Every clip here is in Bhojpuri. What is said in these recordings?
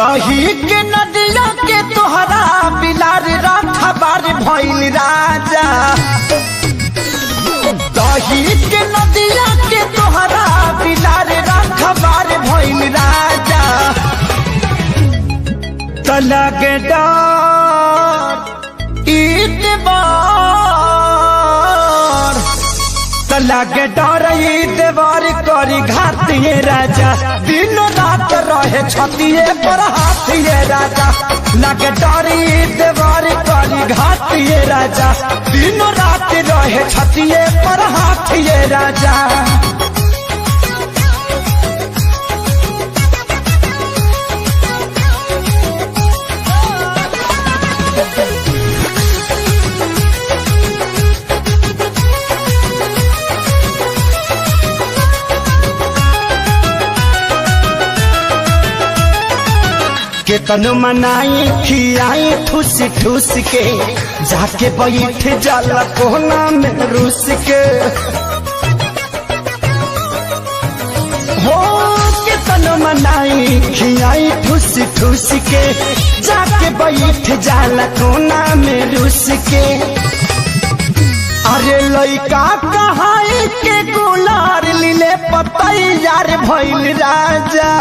दही के नदिया के तोहरा बिलार रखबार भइल राजा। दही के नदिया के तोहरा बिलार रखबार भइल राजा। तलगे डर लगे डर देवर करी घातिए राजा। दिन रात रहे छतिए पर हाथिए राजा। लगे डर देवर करी घातिए राजा। दिन रात रहे छतिए पर हाथिए राजा। केतन मनाई खियाई ठूस ठूस के जाके बैठ जल कोना में रूस के हो। केतन मनाई खियाई ठूस ठूस के जाके बैठ जल कोना में रूस के। अरे लइका कहाई के गुलार लीले पतैयार भइल राजा।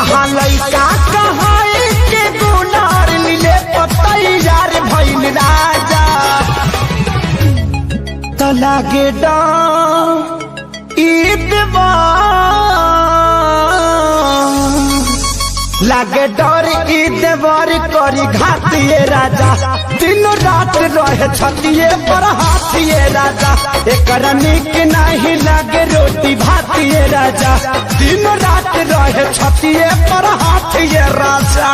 हाँ लइका कहाई के गुनार लीले पतैयार भइल राजा। तो लागे लागे डर देवर करी घातिए राजा। दिन रात रहे छतिए पर हाथिए राजा। एकरा निक नहीं लागे रोटी भातिए राजा। दिन रात रहे छतिए पर हाथिए राजा।